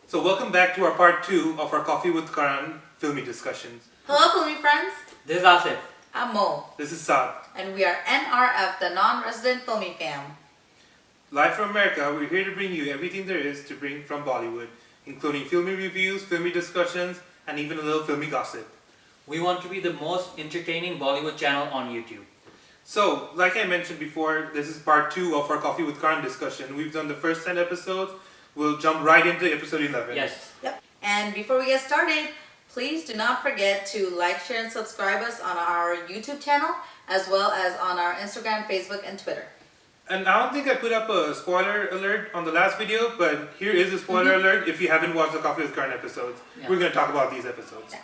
So welcome back to our part 2 of our Coffee with Karan filmy discussions. Hello, Filmy Friends. This is Asif. I'm Mo. This is Saad. And we are NRF, the non-resident FilmyFam. Live from America, we're here to bring you everything there is to bring from Bollywood, including filmy reviews, filmy discussions, and even a little filmy gossip. We want to be the most entertaining Bollywood channel on YouTube. So, like I mentioned before, this is part 2 of our Coffee with Karan discussion. We've done the first 10 episodes. We'll jump right into episode 11. Yes. Yep. And before we get started, please do not forget to like, share, and subscribe us on our YouTube channel, as well as on our Instagram, Facebook, and Twitter. And I don't think I put up a spoiler alert on the last video, but here is a spoiler alert if you haven't watched the Coffee with Karan episodes. Yeah. We're going to talk about these episodes. Yeah.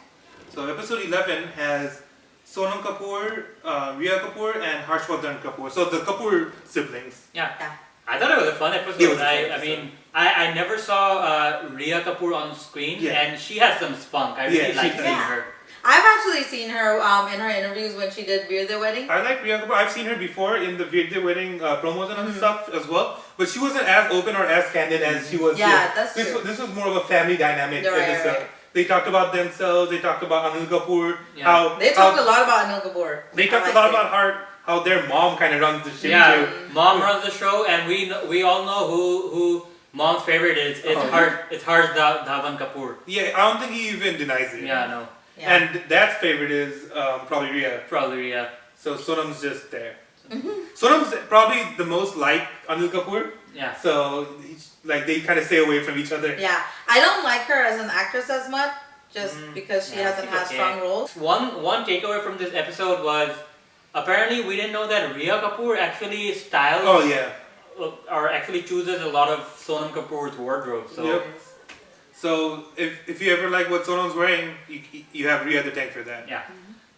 So episode 11 has Sonam Kapoor, Riya Kapoor, and Harshvardhan Kapoor. So the Kapoor siblings. Yeah. Yeah. I thought it was a fun episode. It was a fun I episode. mean, I never saw Riya Kapoor on screen, Yeah. and she has some spunk. I really Yeah, she like does. seeing Yeah. her. I've actually seen her in her interviews when she did Veer the Wedding. I like Priyanka Chopra. I've seen her before in the Virde wedding promos and other stuff as well, but she wasn't as open or as candid as she was Yeah, here. that's this true. Was, this was more of a family dynamic Right, episode. right. They talked about themselves. They talked about Anil Kapoor. Yeah. They talked a lot about Anil Kapoor. They I talked liked a lot it. about how their mom kind of runs the shit Yeah, too. Mom runs the show, and we all know who Mom's favorite is. It's Harsh Dhawan Kapoor. Yeah, I don't think he even denies it. Yeah, no, Yeah. And Dad's favorite is probably Riya. probably Riya. So Sonam's just there. Sonam's probably the most like Anil Kapoor. Yeah. So like they kind of stay away from each other. Yeah. I don't like her as an actress as much, just because she Yeah, hasn't she's had okay. strong roles. One takeaway from this episode was apparently we didn't know that Riya Kapoor actually styles Oh yeah. or actually chooses a lot of Sonam Kapoor's wardrobe. So Yep. So if you ever like what Sonam's wearing, you have Riya the Tank for that. yeah.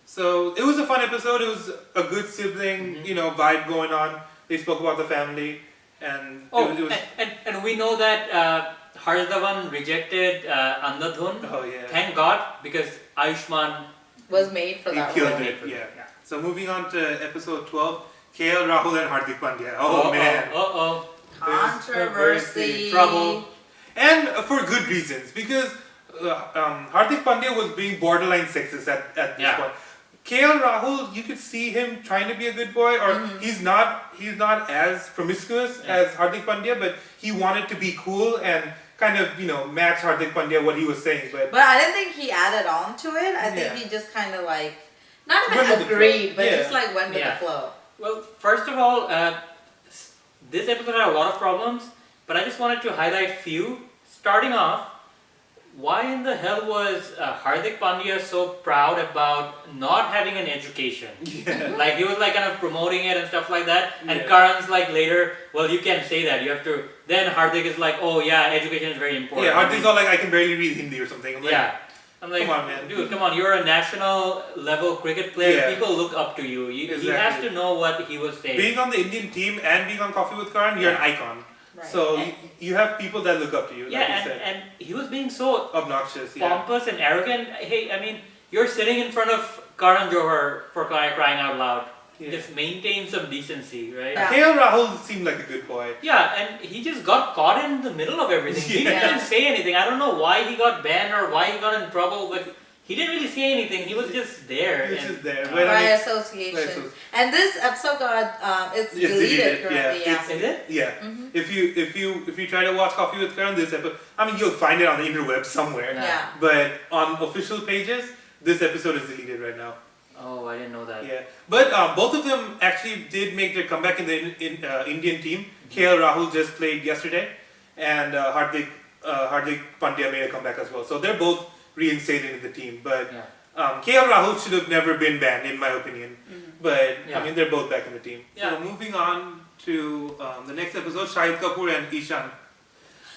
So it was a fun episode. It was a good sibling, vibe going on. They spoke about the family, and Oh, it was. and we know that Harsh Dhawan rejected Andhadhun. Oh yeah. Thank God, because Ayushmann. Was made for He that killed role. it. Yeah. So moving on to episode 12, KL Rahul and Hardik Pandya. Oh man. Controversy. Trouble. And for good reasons, because Hardik Pandya was being borderline sexist at this Yeah. point. KL Rahul, you could see him trying to be a good boy, or he's not as promiscuous as Hardik Pandya, but he wanted to be cool and kind of match Hardik Pandya what he was saying. But But I didn't think he added on to it. I think Yeah. he just kind of like, not Went with even the flow. agreed, but Yeah. just like went with Yeah. the flow. Well, first of all, this episode had a lot of problems, but I just wanted to highlight few. Starting off, why in the hell was Hardik Pandya so proud about not having an education? yeah. Like he was like kind of promoting it and stuff like that. And Yeah. Karan's like later, well, you can't say that. You have to. Then Hardik is like, oh yeah, education is very important. Yeah, Hardik's all like, I can barely read Hindi or something. I'm like, Yeah. I'm like, Come on, man. dude, come on, you're a national level cricket player. Yeah. People look up to you. He has Exactly. to know what he was saying. Being on the Indian team and being on Coffee with Karan, you're an icon. Right. So And- you have people that look up to you, yeah, like you and, said. and he was being so Obnoxious, yeah. pompous and arrogant. Hey, I mean, you're sitting in front of Karan Johar for crying out loud. Yeah. Just maintain some decency, right? Yeah. KL Rahul seemed like a good boy. Yeah, and he just got caught in the middle of everything. He didn't Yeah. even say anything. I don't know why he got banned or why he got in trouble, but he didn't really say anything. He was just there. He was and- just there. uh, But I By mean, association. by associ- And this episode got, it's It's deleted deleted, currently. yeah. Yeah. Is it? yeah. Mhm. If you try to watch Coffee with Karan this episode, I mean you'll find it on the interweb somewhere. Yeah. But on official pages, this episode is deleted right now. Oh, I didn't know that. Yeah. But both of them actually did make their comeback in the Indian team. KL Rahul just played yesterday, and Hardik Pandya made a comeback as well. So they're both reinstated in the team. But Yeah. KL Rahul should have never been banned, in my opinion. But Yeah. I mean, they're both back in the team. Yeah. So moving on to the next episode, Shahid Kapoor and Ishan.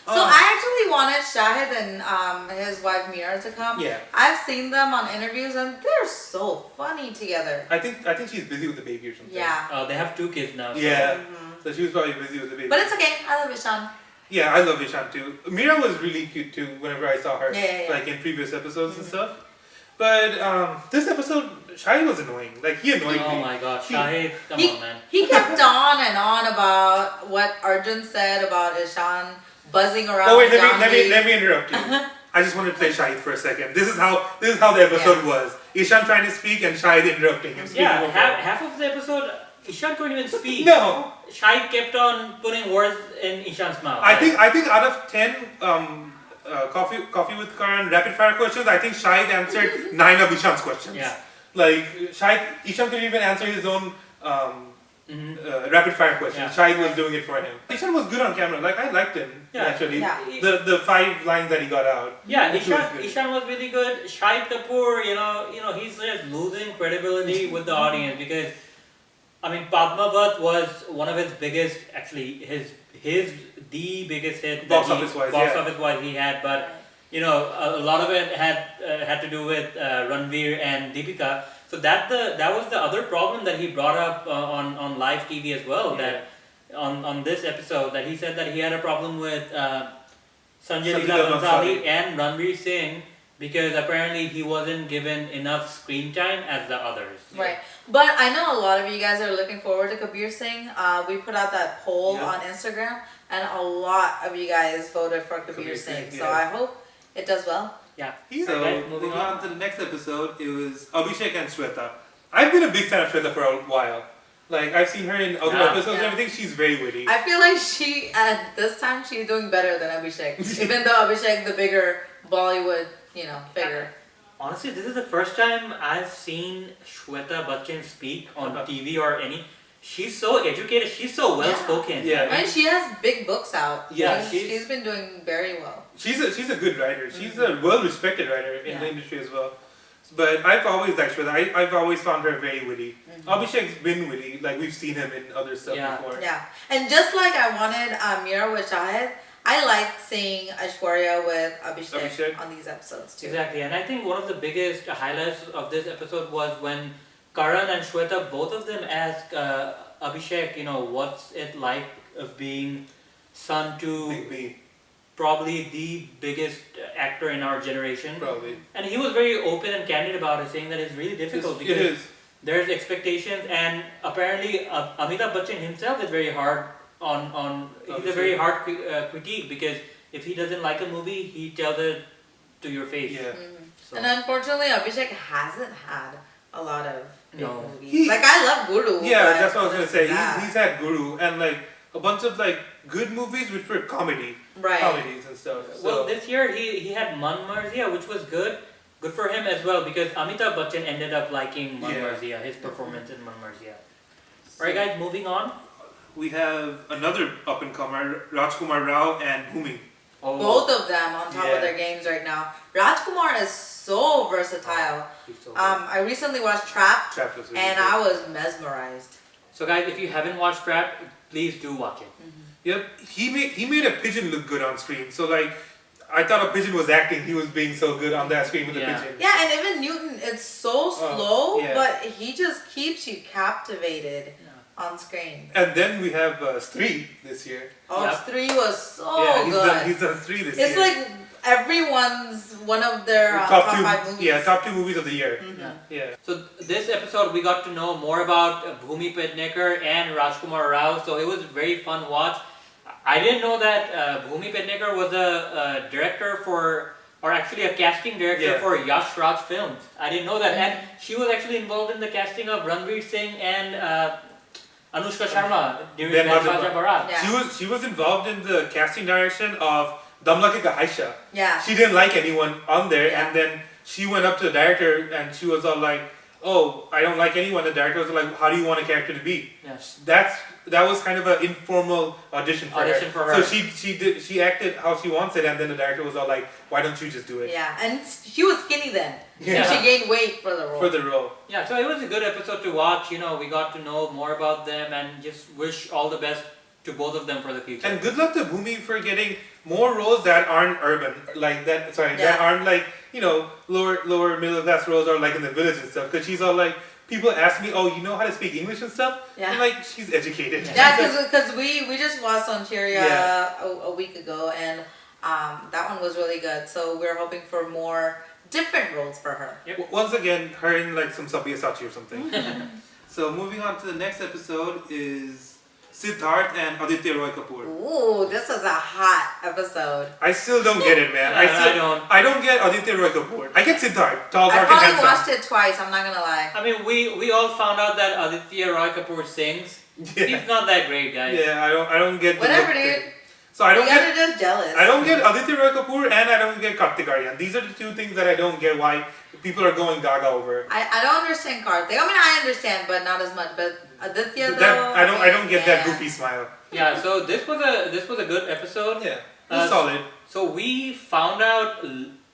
So I actually wanted Shahid and his wife Mira to come. Yeah. I've seen them on interviews and they're so funny together. I think she's busy with the baby or something. Yeah. They have 2 kids now. So. Yeah. So she was probably busy with the baby. But it's okay. I love Ishan. Yeah, I love Ishan too. Mira was really cute too whenever I saw her, Yeah. like in previous episodes and stuff. But this episode, Shahid was annoying. Like he annoyed me. Oh my god, Shahid, come on, man. He kept on and on about what Arjun said about Ishan buzzing around. Oh wait, let me interrupt you. I just wanted to play Shahid for a second. This is how the episode was. Ishan trying to speak and Shahid interrupting him. Yeah, half of the episode, Ishan couldn't even speak. No. Shahid kept on putting words in Ishan's mouth. I think out of 10 coffee with Karan rapid fire questions, I think Shahid answered 9 of Ishan's questions. Yeah. Like Ishan couldn't even answer his own rapid fire questions. Yeah. Shahid was doing it for him. Ishan was good on camera. Like I liked him actually. Yeah. The 5 lines that he got out. Yeah, which was good. Ishan was really good. Shahid Kapoor, you know, he's just losing credibility with the audience because, I mean, Padmavat was one of his biggest, actually, the biggest hit. Box office wise he had, but you know, a lot of it had to do with Ranveer and Deepika. So that was the other problem that he brought up on live TV as well. Yeah. That on this episode, that he said that he had a problem with Sanjay Sanjay Leela Leela Bhansali and Ranveer Singh because apparently he wasn't given enough screen time as the others. Right. But I know a lot of you guys are looking forward to Kabir Singh. We put out that poll on Instagram and a lot of you guys voted for Kabir Singh. So I hope it does well. Yeah. So moving on to the next episode, it was Abhishek and Shweta. I've been a big fan of Shweta for a while. Like I've seen her in other episodes and everything. She's very witty. I feel like she at this time she's doing better than Abhishek. Even though Abhishek the bigger Bollywood, figure. Honestly, this is the first time I've seen Shweta Bachchan speak on TV or any. She's so educated. She's so well spoken. Yeah. And she has big books out. Yeah, she's been doing very well. She's a good writer. She's a well respected writer in the industry as well. But I've always liked Shweta. I've always found her very witty. Abhishek's been witty. Like we've seen him in other stuff before. Yeah. And just like I wanted Mira with Shahid, I like seeing Aishwarya with Abhishek on these episodes too. Exactly, and I think one of the biggest highlights of this episode was when Karan and Shweta, both of them asked Abhishek, what's it like of being son to Big B. probably the biggest actor in our generation. Probably. And he was very open and candid about it, saying that it's really difficult because there's expectations, and apparently Amitabh Bachchan himself is very hard he's a very hard critique because if he doesn't like a movie, he tells it to your face. Yeah. So. And unfortunately, Abhishek hasn't had a lot of big movies. He- Like I love Guru. Yeah, but that's what I was gonna say. yeah. He's had Guru and like a bunch of like good movies which were comedies and stuff. So. Well, this year he had Man Marzia, which was good for him as well because Amitabh Bachchan ended up liking Man Marzia, his performance in Man Marzia. Alright guys, moving on. We have another up and comer, Rajkumar Rao and Bhumi. Both of them on top of their games right now. Rajkumar is so versatile. So I recently watched Trap Was really and good. I was mesmerized. So guys, if you haven't watched Trap, please do watch it. Yep, he made a pigeon look good on screen. So like, I thought a pigeon was acting. He was being so good on that screen with the pigeon. Yeah, and even Newton, it's so slow, yeah. but he just keeps you captivated on screen. And then we have Stree this year. Oh, Stree was so good. He's done Stree this year. It's like everyone's one of their top 5 movies. Yeah, top 2 movies of the year. Yeah. So this episode we got to know more about Bhumi Pednekar and Rajkumar Rao. So it was a very fun watch. I didn't know that Bhumi Pednekar was a director or actually a casting director for Yash Raj Films. I didn't know that. And she was actually involved in the casting of Ranveer Singh and Anushka Sharma during Raja Barat. Yeah. She was involved in the casting direction of Dam Lage Ka Haisha. Yeah. She didn't like anyone on there, and then she went up to the director and she was all like, "Oh, I don't like anyone." The director was like, "How do you want a character to be?" Yes. That was kind of an informal audition for her. So she acted how she wants it, and then the director was all like, "Why don't you just do it?" Yeah, and she was skinny then. Yeah. She gained weight for the role. Yeah, so it was a good episode to watch. We got to know more about them and just wish all the best to both of them for the future. And good luck to Bhumi for getting more roles that aren't urban, like that. Sorry, that aren't like lower middle class roles or like in the village and stuff. Because she's all like, people ask me, oh, you know how to speak English and stuff. Yeah. I'm like, she's educated. Yeah, because we just watched Soncheria a week ago, and that one was really good. So we're hoping for more different roles for her. Yep. Once again, her in like some Sabyasachi or something. So moving on to the next episode is Siddharth and Aditya Roy Kapur. Ooh, this was a hot episode. I still don't get it, man. I don't get Aditya Roy Kapur. I get Siddharth, tall, I dark, and probably handsome. watched it twice, I'm not gonna lie. I mean, we all found out that Aditya Roy Kapur sings. Yeah. He's not that great, guys. Yeah, I don't get the Whatever, look dude. thing. So I don't You get guys are just jealous. I don't get Aditya Roy Kapur and I don't get Kartik Aaryan. These are the two things that I don't get why people are going gaga over. I don't understand Karthik. I mean, I understand, but not as much. But Aditya, though, That I don't get that yeah. goofy smile. Yeah. So this was a good episode. Yeah, it's solid. So we found out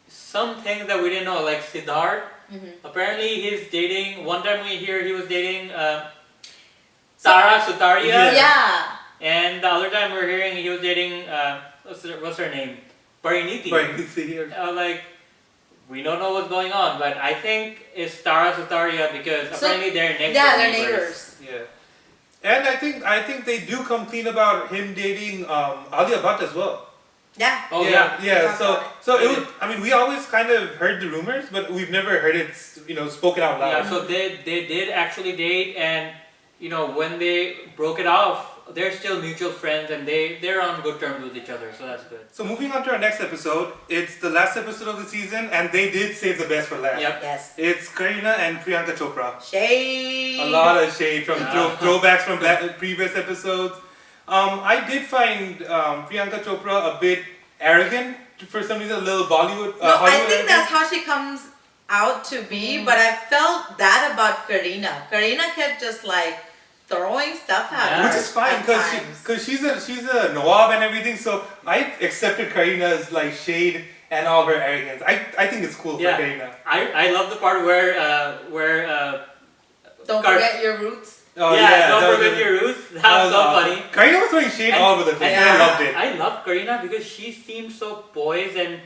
some things that we didn't know, like Siddharth. Mm-hmm. Apparently, he's dating. One time we hear he was dating Tara Sutaria. Yeah. And the other time we're hearing he was dating what's her name? Pariniti. Like, we don't know what's going on, but I think it's Tara Sutaria because apparently they're next. Yeah, they're neighbors. Yeah, and I think they do come clean about him dating Alia Bhatt as well. Yeah. Oh yeah. yeah. So it was. I mean, we always kind of heard the rumors, but we've never heard it, spoken out loud. Yeah. So they did actually date, and when they broke it off, they're still mutual friends, and they're on good terms with each other. So that's good. So moving on to our next episode, it's the last episode of the season, and they did save the best for last. Yep. Yes. It's Karina and Priyanka Chopra. Shade. A lot of shade from throwbacks from previous episodes. I did find Priyanka Chopra a bit arrogant for some reason, a little Bollywood. No, I Hollywood think that's how she comes out to be, but I felt that about Karina. Karina kept just like throwing stuff at her. Which is fine because she's a Nawab and everything. So I accepted Karina's like shade and all her arrogance. I think it's cool for Karina. I love the part where don't forget your roots. Oh, don't forget your roots. That was so funny. Karina was throwing shade all over the place. And I loved it. I love Karina because she seems so poised and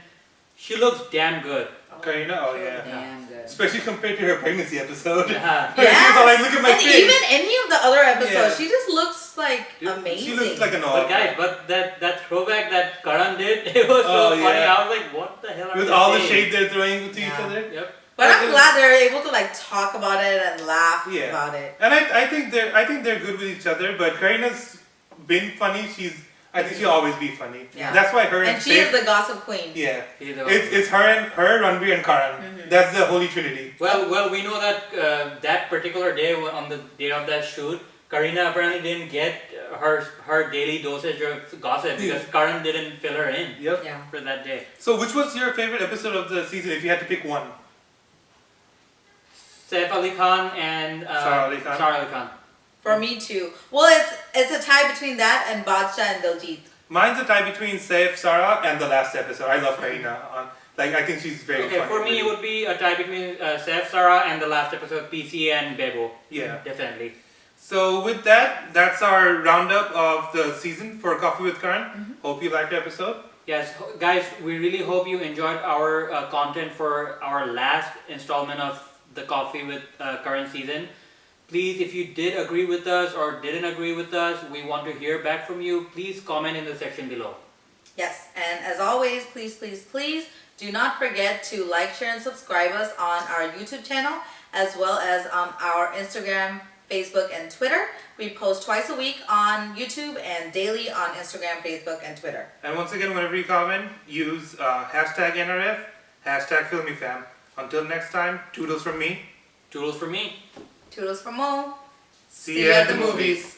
she looks damn good. Karina, oh yeah. Damn good. Especially compared to her pregnancy episode. Yeah. She was all like, look at my and face. even any of the other episodes, Yeah. she just looks like amazing. She looks like a But Nawab. guys, that throwback that Karan did, it was so funny. Yeah. I was like, what the hell are With they all the saying? shade they're throwing to each Yeah. other. Yep. But I'm glad they're able to like talk about it and laugh Yeah. about it. And I think they're good with each other, but Karina's been funny. I think she'll always be funny. Yeah. That's why her And she is the gossip queen. Yeah. Either It's her, Ranveer and Karan. Mm-hmm. That's the holy trinity. Well, we know that that particular day, on the day of that shoot, Karina apparently didn't get her daily dosage of gossip because Karan didn't fill her in Yep. Yeah. for that day. So which was your favorite episode of the season if you had to pick one? Saif Ali Khan and Sara Ali Khan. Sara Ali Khan. For me too. Well, it's a tie between that and Badshah and Diljit. Mine's a tie between Saif, Sara, and the last episode. I love Karina. I think she's very Okay, funny. for me it would be a tie between Saif, Sara, and the last episode, PC and Bebo. Yeah. Definitely. So with that, that's our roundup of the season for Coffee with Karan. Hope you liked the episode. Yes, guys, we really hope you enjoyed our content for our last installment of the Coffee with Current season. Please, if you did agree with us or didn't agree with us, we want to hear back from you. Please comment in the section below. Yes, and as always, please do not forget to like, share, and subscribe us on our YouTube channel as well as our Instagram, Facebook, and Twitter. We post twice a week on YouTube and daily on Instagram, Facebook, and Twitter. And once again, whenever you comment, use hashtag NRF, hashtag FilmyFam. Until next time, toodles from me. Toodles for me. Toodles from Mo. See you at the movies.